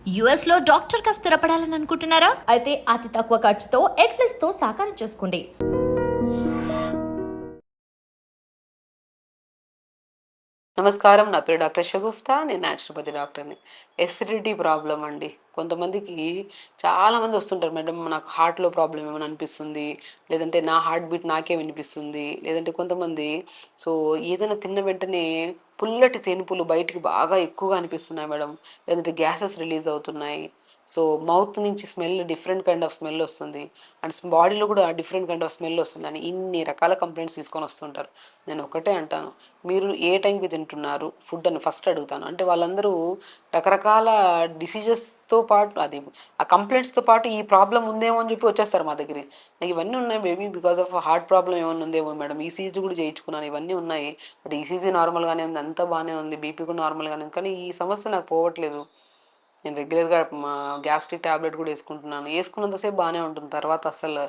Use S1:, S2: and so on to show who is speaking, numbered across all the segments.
S1: యుఎస్లో డాక్టర్గా స్థిరపడాలని అనుకుంటున్నారా? అయితే అతి తక్కువ ఖర్చుతో ఎగ్ప్లస్తో సాకారం చేసుకోండి.
S2: నమస్కారం, నా పేరు డాక్టర్ షగుఫ్తా. నేను న్యాచురోపతి డాక్టర్ని. ఎసిడిటీ ప్రాబ్లం అండి. కొంతమందికి చాలామంది వస్తుంటారు, మేడం నాకు హార్ట్లో ప్రాబ్లం ఏమైనా అనిపిస్తుంది, లేదంటే నా హార్ట్ బీట్ నాకే వినిపిస్తుంది, లేదంటే కొంతమంది సో ఏదైనా తిన్న వెంటనే పుల్లటి తేనుపులు బయటికి బాగా ఎక్కువగా అనిపిస్తున్నాయి మేడం, లేదంటే గ్యాసెస్ రిలీజ్ అవుతున్నాయి, సో మౌత్ నుంచి smell different kind of smell వస్తుంది, అండ్ బాడీలో కూడా డిఫరెంట్ కైండ్ ఆఫ్ స్మెల్ వస్తుంది అని ఇన్ని రకాల కంప్లైంట్స్ తీసుకొని వస్తుంటారు. నేను ఒకటే అంటాను, మీరు ఏ టైంకి తింటున్నారు ఫుడ్ అని ఫస్ట్ అడుగుతాను. అంటే వాళ్ళందరూ రకరకాల డిసీజెస్తో పాటు అది ఆ కంప్లైంట్స్తో పాటు ఈ ప్రాబ్లం ఉందేమో అని చెప్పి వచ్చేస్తారు మా దగ్గర. నాకు ఇవన్నీ ఉన్నాయి baby, because of heart problem ఏమైనా ఉందేమో మేడం, ఈసీజీ కూడా చేయించుకున్నాను, ఇవన్నీ ఉన్నాయి, బట్ ఈసీజీ నార్మల్గానే ఉంది, అంతా బాగానే ఉంది, బీపీ కూడా నార్మల్గానే ఉంది, కానీ ఈ సమస్య నాకు పోవట్లేదు. నేను రెగ్యులర్గా మా గ్యాస్ట్రిక్ ట్యాబ్లెట్ కూడా వేసుకుంటున్నాను, వేసుకున్నంతసేపు బాగానే ఉంటుంది, తర్వాత అసలు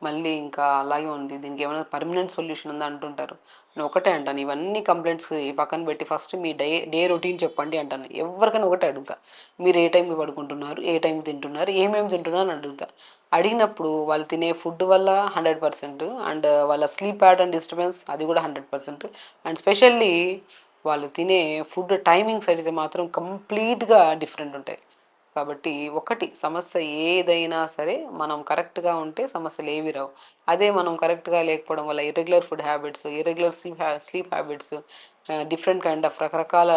S2: మళ్ళీ ఇంకా అలాగే ఉంది, దీనికి ఏమైనా పర్మనెంట్ సొల్యూషన్ ఉందా అంటుంటారు. నేను ఒకటే అంటాను, ఇవన్నీ కంప్లైంట్స్ పక్కన పెట్టి ఫస్ట్ మీ డే రొటీన్ చెప్పండి అంటాను. ఎవరికైనా ఒకటే అడుగుతా, మీరు ఏ టైంకి పడుకుంటున్నారు, ఏ టైంకి తింటున్నారు, ఏమేమి తింటున్నారు అని అడుగుతా. అడిగినప్పుడు వాళ్ళు తినే ఫుడ్ వల్ల 100%, అండ్ వాళ్ళ స్లీప్ ప్యాటర్న్ డిస్టర్బెన్స్ అది కూడా 100%, అండ్ స్పెషల్లీ వాళ్ళు తినే ఫుడ్ టైమింగ్స్ అయితే మాత్రం కంప్లీట్గా డిఫరెంట్ ఉంటాయి. కాబట్టి ఒకటి సమస్య ఏదైనా సరే మనం కరెక్ట్గా ఉంటే సమస్యలు ఏవి రావు. అదే మనం కరెక్ట్గా లేకపోవడం వల్ల irregular food habits, irregular sleep habits, different kind of రకరకాల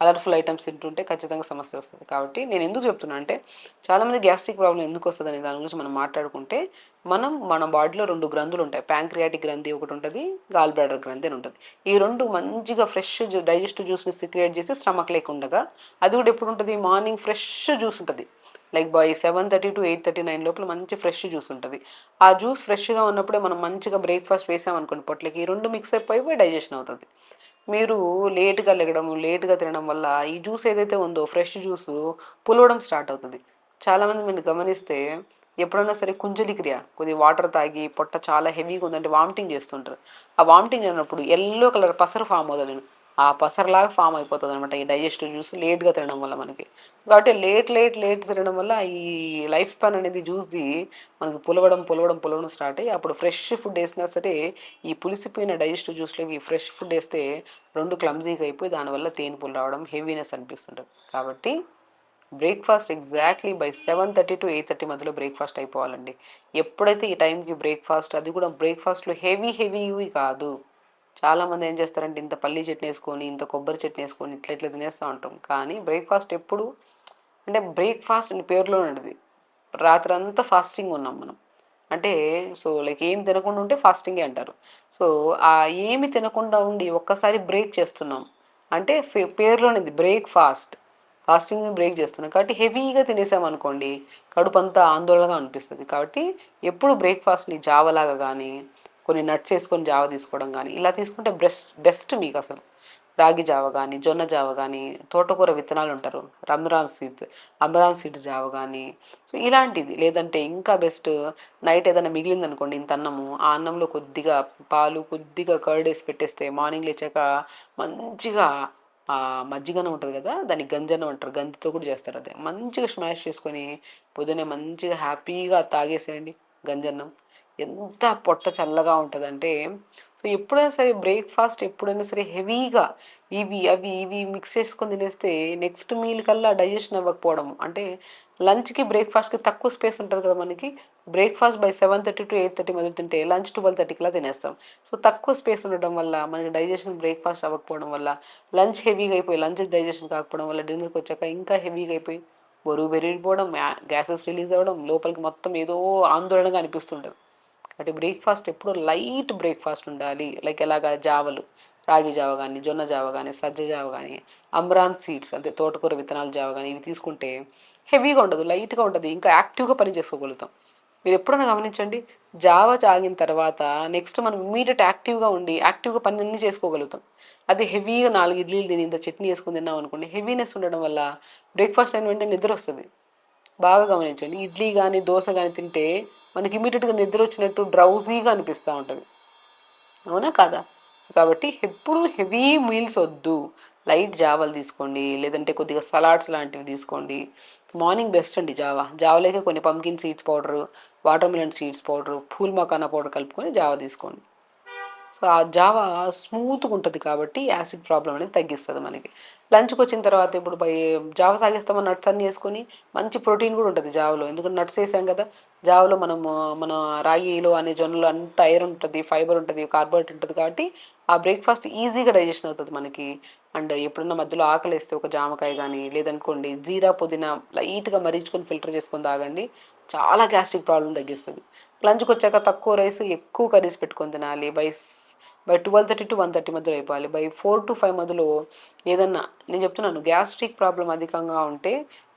S2: కలర్ఫుల్ ఐటమ్స్ తింటుంటే ఖచ్చితంగా సమస్య వస్తుంది. కాబట్టి నేను ఎందుకు చెప్తున్నా అంటే, చాలామంది గ్యాస్ట్రిక్ ప్రాబ్లం ఎందుకు వస్తుంది అనే దాని గురించి మనం మాట్లాడుకుంటే, మన బాడీలో రెండు గ్రంథులు ఉంటాయి. ప్యాంక్రియాటిక్ గ్రంథి ఒకటి ఉంటుంది, గాల్ బ్లాడర్ గ్రంథి అని ఉంటుంది. ఈ రెండు మంచిగా ఫ్రెష్ డైజెస్టివ్ జ్యూస్ని సిక్రియేట్ చేసి స్టమక్ లేకుండగా, అది కూడా ఎప్పుడు ఉంటుంది, మార్నింగ్ ఫ్రెష్ జ్యూస్ ఉంటుంది, లైక్ బై 7:30 to 8:39 లోపల మంచి ఫ్రెష్ జ్యూస్ ఉంటుంది. ఆ జ్యూస్ ఫ్రెష్గా ఉన్నప్పుడే మనం మంచిగా బ్రేక్ఫాస్ట్ వేసామనుకోండి పొట్లకి, ఈ రెండు మిక్స్ అయిపోయి డైజెషన్ అవుతుంది. మీరు లేట్గా లెగడం, లేట్గా తినడం వల్ల ఈ జ్యూస్ ఏదైతే ఉందో ఫ్రెష్ జ్యూస్ పులవడం స్టార్ట్ అవుతుంది. చాలామంది మీరు గమనిస్తే ఎప్పుడైనా సరే కుంజలి క్రియ, కొద్దిగా వాటర్ తాగి పొట్ట చాలా హెవీగా ఉందంటే వామిటింగ్ చేస్తుంటారు. ఆ వామిటింగ్ అయినప్పుడు ఎల్లో కలర్ పసరు ఫామ్ అవుతుంది, ఆ పసరులాగా ఫామ్ అయిపోతుంది అనమాట ఈ డైజెస్టివ్ జ్యూస్ లేట్గా తినడం వల్ల మనకి. కాబట్టి లేట్ తినడం వల్ల ఈ లైఫ్ స్పాన్ అనేది జ్యూస్ది మనకి పులవడం స్టార్ట్ అయ్యి, అప్పుడు ఫ్రెష్ ఫుడ్ వేసినా సరే ఈ పులిసిపోయిన డైజెస్టివ్ జ్యూస్లోకి ఈ ఫ్రెష్ ఫుడ్ వేస్తే రెండు క్లమ్జీగా అయిపోయి దానివల్ల తేనిపులు రావడం, హెవీనెస్ అనిపిస్తుంటుంది. కాబట్టి బ్రేక్ఫాస్ట్ ఎగ్జాక్ట్లీ బై 7:30 to 8:30 మధ్యలో బ్రేక్ఫాస్ట్ అయిపోవాలండి. ఎప్పుడైతే ఈ టైంకి బ్రేక్ఫాస్ట్, అది కూడా బ్రేక్ఫాస్ట్లో హెవీ కాదు. చాలామంది ఏం చేస్తారంటే ఇంత పల్లీ చట్నీ వేసుకొని, ఇంత కొబ్బరి చట్నీ వేసుకొని ఇట్లా తినేస్తూ ఉంటాం. కానీ బ్రేక్ఫాస్ట్ ఎప్పుడు అంటే, బ్రేక్ఫాస్ట్ అని పేరులో ఉంటుంది, రాత్రంతా ఫాస్టింగ్ ఉన్నాం మనం అంటే, సో లైక్ ఏం తినకుండా ఉంటే ఫాస్టింగే అంటారు. సో ఆ ఏమి తినకుండా ఉండి ఒక్కసారి బ్రేక్ చేస్తున్నాం అంటే పేరులోనిది బ్రేక్ఫాస్ట్, ఫాస్టింగ్ బ్రేక్ చేస్తున్నాం. కాబట్టి హెవీగా తినేసామనుకోండి కడుపు అంతా ఆందోళనగా అనిపిస్తుంది. కాబట్టి ఎప్పుడు బ్రేక్ఫాస్ట్ని జావలాగా కానీ, కొన్ని నట్స్ వేసుకొని జావ తీసుకోవడం కానీ ఇలా తీసుకుంటే బెస్ట్ మీకు అసలు. రాగి జావ కానీ, జొన్న జావ కానీ, తోటకూర విత్తనాలు ఉంటారు, అమరాన్ సీడ్స్ జావ కానీ, సో ఇలాంటిది. లేదంటే ఇంకా బెస్ట్, నైట్ ఏదైనా మిగిలింది అనుకోండి ఇంత అన్నము, ఆ అన్నంలో కొద్దిగా పాలు, కొద్దిగా కర్డ్ వేసి పెట్టేస్తే మార్నింగ్ లేచాక మంచిగా ఆ మజ్జిగనం ఉంటుంది కదా, దాన్ని గంజన్నం అంటారు, గంజితో కూడా చేస్తారు, అదే మంచిగా స్మాష్ చేసుకొని పొద్దున్నే మంచిగా హ్యాపీగా తాగేసేయండి గంజన్నం. ఎంత పొట్ట చల్లగా ఉంటుందంటే, సో ఎప్పుడైనా సరే బ్రేక్ఫాస్ట్ ఎప్పుడైనా సరే హెవీగా ఇవి మిక్స్ చేసుకొని తినేస్తే నెక్స్ట్ మీల్ కల్లా డైజెషన్ అవ్వకపోవడం అంటే, లంచ్కి బ్రేక్ఫాస్ట్కి తక్కువ స్పేస్ ఉంటుంది కదా మనకి. బ్రేక్ఫాస్ట్ బై 7:30 to 8:30 మొదలు తింటే లంచ్ 12:30కిలా తినేస్తాం. సో తక్కువ స్పేస్ ఉండడం వల్ల మనకి డైజెషన్ బ్రేక్ఫాస్ట్ అవ్వకపోవడం వల్ల లంచ్ హెవీగా అయిపోయి, లంచ్ డైజెషన్ కాకపోవడం వల్ల డిన్నర్కి వచ్చాక ఇంకా హెవీగా అయిపోయి బరువు పెరిగిపోవడం, గ్యాసెస్ రిలీజ్ అవ్వడం, లోపలికి మొత్తం ఏదో ఆందోళనగా అనిపిస్తుంటుంది. అంటే బ్రేక్ఫాస్ట్ ఎప్పుడు లైట్ బ్రేక్ఫాస్ట్ ఉండాలి, లైక్ ఎలాగా జావలు, రాగి జావ కానీ, జొన్న జావ కానీ, సజ్జ జావ కానీ, అమ్రాన్ సీడ్స్ అంటే తోటకూర విత్తనాల జావ కానీ ఇవి తీసుకుంటే హెవీగా ఉండదు, లైట్గా ఉంటుంది, ఇంకా యాక్టివ్గా పని చేసుకోగలుగుతాం. మీరు ఎప్పుడైనా గమనించండి, జావ తాగిన తర్వాత నెక్స్ట్ మనం ఇమీడియట్ యాక్టివ్గా పని అన్నీ చేసుకోగలుగుతాం. అది హెవీగా 4 ఇడ్లీలు తిని ఇంత చట్నీ వేసుకుని తిన్నాం అనుకోండి, హెవీనెస్ ఉండడం వల్ల బ్రేక్ఫాస్ట్ అయిన వెంటనే నిద్ర వస్తుంది. బాగా గమనించండి, ఇడ్లీ కానీ దోశ కానీ తింటే మనకి ఇమీడియట్గా నిద్ర వచ్చినట్టు డ్రౌజీగా అనిపిస్తూ ఉంటుంది, అవునా కాదా? కాబట్టి ఎప్పుడు హెవీ మీల్స్ వద్దు, లైట్ జావలు తీసుకోండి, లేదంటే కొద్దిగా సలాడ్స్ లాంటివి తీసుకోండి. మార్నింగ్ బెస్ట్ అండి జావాలోకి కొన్ని pumpkin seeds powder, water melon seeds powder, pool makhana powder కలుపుకొని జావా తీసుకోండి. సో ఆ జావా స్మూత్గా ఉంటుంది కాబట్టి యాసిడ్ ప్రాబ్లం అనేది తగ్గిస్తుంది మనకి. లంచ్కి వచ్చిన తర్వాత ఇప్పుడు జావా తాగేస్తామని నట్స్ అన్నీ వేసుకొని మంచి ప్రోటీన్ కూడా ఉంటుంది జావలో, ఎందుకంటే నట్స్ వేసాం కదా. జావలో మనము మన రాగిలో అనే జొన్నలు అంత ఐరన్ ఉంటుంది, ఫైబర్ ఉంటుంది, కార్బోహైడ్రేట్ ఉంటుంది కాబట్టి ఆ బ్రేక్ఫాస్ట్ ఈజీగా డైజెషన్ అవుతుంది మనకి. అండ్ ఎప్పుడన్నా మధ్యలో ఆకలి వేస్తే ఒక జామకాయ కానీ లేదనుకోండి జీరా పుదీనా లైట్గా మరీచుకొని ఫిల్టర్ చేసుకొని తాగండి, చాలా గ్యాస్ట్రిక్ ప్రాబ్లం తగ్గిస్తుంది. లంచ్కి వచ్చాక తక్కువ రైస్ ఎక్కువ కర్రీస్ పెట్టుకొని తినాలి. బై 12:30 to 1:30 మధ్యలో అయిపోవాలి. బై 4 to 5 మధ్యలో ఏదన్నా, నేను చెప్తున్నాను గ్యాస్ట్రిక్ ప్రాబ్లం అధికంగా ఉంటే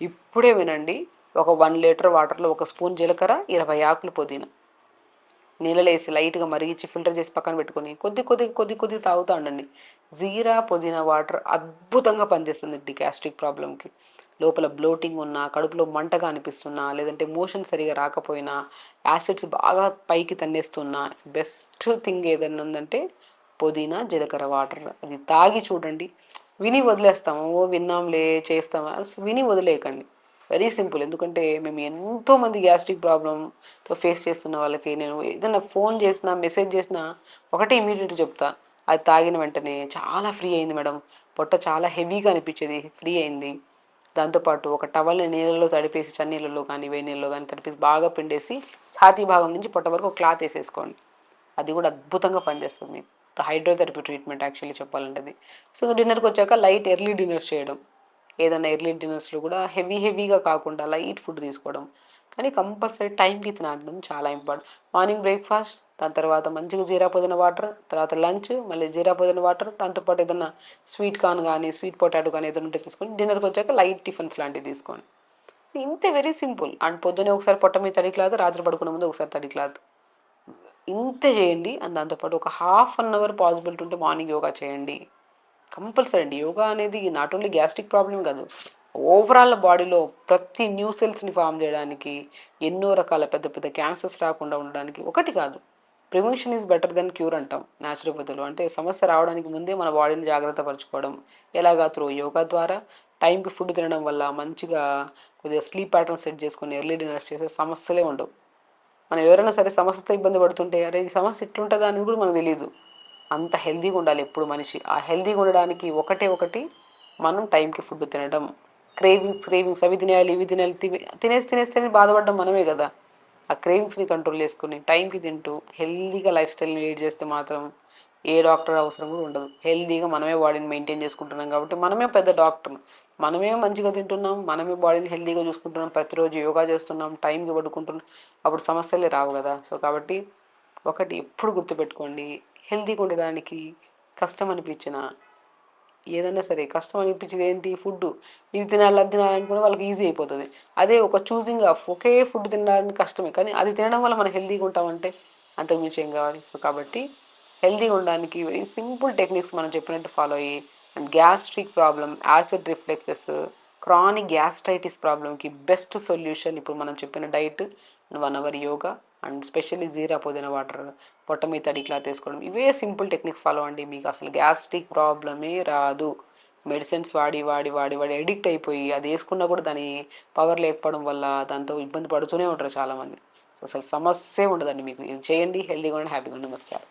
S2: ఇప్పుడే వినండి, ఒక 1 లీటర్ వాటర్లో 1 స్పూన్ జీలకర్ర, 20 ఆకులు పుదీనా నీళ్ళలో వేసి లైట్గా మరిగించి ఫిల్టర్ చేసి పక్కన పెట్టుకొని కొద్ది తాగుతూ ఉండండి. జీరా పుదీనా వాటర్ అద్భుతంగా పనిచేస్తుంది గ్యాస్ట్రిక్ ప్రాబ్లంకి. లోపల బ్లోటింగ్ ఉన్నా, కడుపులో మంటగా అనిపిస్తున్నా, లేదంటే మోషన్ సరిగా రాకపోయినా, యాసిడ్స్ బాగా పైకి తన్నేస్తున్నా, బెస్ట్ థింగ్ ఏదైనా ఉందంటే పుదీనా జీలకర్ర వాటర్. అది తాగి చూడండి. విని వదిలేస్తాము, ఓ విన్నాంలే చేస్తామా, అసలు విని వదిలేయకండి. Very simple. ఎందుకంటే మేము ఎంతోమంది గ్యాస్ట్రిక్ ప్రాబ్లంతో ఫేస్ చేస్తున్న వాళ్ళకి నేను ఏదైనా ఫోన్ చేసినా మెసేజ్ చేసినా ఒకటే ఇమీడియట్ చెప్తా, అది తాగిన వెంటనే చాలా ఫ్రీ అయింది మేడం, పొట్ట చాలా హెవీగా అనిపించేది, ఫ్రీ అయింది. దాంతోపాటు ఒక టవల్ని నీళ్ళలో తడిపేసి, చన్నీళ్ళలో కానీ వేడి నీళ్ళలో కానీ తడిపేసి బాగా పిండేసి ఛాతీ భాగం నుంచి పొట్ట వరకు ఒక క్లాత్ వేసేసుకోండి. అది కూడా అద్భుతంగా పనిచేస్తుంది మీకు. హైడ్రోథెరపీ ట్రీట్మెంట్ యాక్చువల్లీ చెప్పాలంటే అది. సో డిన్నర్కి వచ్చాక లైట్ ఎర్లీ డిన్నర్స్ చేయడం, ఏదైనా ఎర్లీ డిన్నర్స్లో కూడా హెవీగా కాకుండా లైట్ ఫుడ్ తీసుకోవడం, కానీ కంపల్సరీ టైంకి తినడం చాలా ఇంపార్టెంట్. మార్నింగ్ బ్రేక్ఫాస్ట్, దాని తర్వాత మంచిగా జీరా పుదీనా వాటర్, తర్వాత లంచ్ మళ్ళీ జీరా పుదీనా వాటర్, దాంతోపాటు ఏదైనా స్వీట్ కార్న్ కానీ స్వీట్ పొటాటో కానీ ఏదైనా ఉంటే తీసుకొని డిన్నర్కి వచ్చాక లైట్ టిఫిన్స్ లాంటివి తీసుకోండి. సో ఇంతే, వెరీ సింపుల్. అండ్ పొద్దునే ఒకసారి పొట్ట మీద తడి క్లాత్, రాత్రి పడుకునే ముందు ఒకసారి తడి క్లాత్, ఇంతే చేయండి. అండ్ దాంతోపాటు ఒక ½ పాసిబిలిటీ ఉంటే మార్నింగ్ యోగా చేయండి. కంపల్సరీ అండి. యోగా అనేది నాట్ ఓన్లీ గ్యాస్ట్రిక్ ప్రాబ్లం కాదు, ఓవరాల్ బాడీలో ప్రతి న్యూ సెల్స్ని ఫామ్ చేయడానికి, ఎన్నో రకాల పెద్ద పెద్ద క్యాన్సర్స్ రాకుండా ఉండడానికి. ఒకటి కాదు, prevention is better than cure అంటాం న్యాచురోపతిలో. అంటే సమస్య రావడానికి ముందే మన బాడీని జాగ్రత్త పరచుకోవడం ఎలాగా, త్రూ యోగా ద్వారా. టైంకి ఫుడ్ తినడం వల్ల మంచిగా కొద్దిగా స్లీప్ ప్యాటర్న్ సెట్ చేసుకొని ఎర్లీ డిన్నర్స్ చేసే సమస్యలే ఉండవు. మనం ఎవరైనా సరే సమస్యతో ఇబ్బంది పడుతుంటే అరే ఈ సమస్య ఇట్లుంటుందా అని కూడా మనకు తెలియదు. అంత హెల్తీగా ఉండాలి ఎప్పుడు మనిషి. ఆ హెల్తీగా ఉండడానికి ఒకటి మనం టైంకి ఫుడ్ తినడం. క్రేవింగ్స్ అవి తినేయాలి ఇవి తినేయాలి, తినేస్తేనే బాధపడడం మనమే కదా. ఆ క్రేవింగ్స్ని కంట్రోల్ చేసుకుని టైంకి తింటూ హెల్తీగా లైఫ్ స్టైల్ని లీడ్ చేస్తే మాత్రం ఏ డాక్టర్ అవసరం కూడా ఉండదు. హెల్తీగా మనమే బాడీని మెయింటైన్ చేసుకుంటున్నాం కాబట్టి మనమే పెద్ద డాక్టర్. మనమే మంచిగా తింటున్నాం, మనమే బాడీని హెల్తీగా చూసుకుంటున్నాం, ప్రతిరోజు యోగా చేస్తున్నాం, టైంకి పడుకుంటున్నాం, అప్పుడు సమస్యలే రావు కదా. సో కాబట్టి ఒకటి ఎప్పుడు గుర్తుపెట్టుకోండి, హెల్తీగా ఉండడానికి కష్టం అనిపించిన ఏదైనా సరే, కష్టం అనిపించింది ఏంటి, ఫుడ్ ఇది తినాలి అది తినాలనుకునే వాళ్ళకి ఈజీ అయిపోతుంది. అదే ఒక చూసింగ్ ఆఫ్ ఒకే ఫుడ్ తినడానికి కష్టమే, కానీ అది తినడం వల్ల మనం హెల్తీగా ఉంటామంటే అంతకు మించి ఏం కావాలి. సో కాబట్టి హెల్తీగా ఉండడానికి వెరీ సింపుల్ టెక్నిక్స్ మనం చెప్పినట్టు ఫాలో అయ్యి, and gastric problem, acid reflexes, chronic gastritis ప్రాబ్లంకి బెస్ట్ సొల్యూషన్ ఇప్పుడు మనం చెప్పిన diet, 1 hour yoga, and specially జీరా పుదీనా వాటర్, పొట్ట మీద తడి క్లాత్ వేసుకోవడం. ఇవే సింపుల్ టెక్నిక్స్ ఫాలో అండి, మీకు అసలు గ్యాస్ట్రిక్ ప్రాబ్లమే రాదు. మెడిసిన్స్ వాడి అడిక్ట్ అయిపోయి అది వేసుకున్నా కూడా దాని పవర్ లేకపోవడం వల్ల దాంతో ఇబ్బంది పడుతూనే ఉంటారు చాలామంది. అసలు సమస్యే ఉండదండి మీకు. ఇది చేయండి, హెల్తీగా ఉండండి, హ్యాపీగా ఉండండి. నమస్కారం.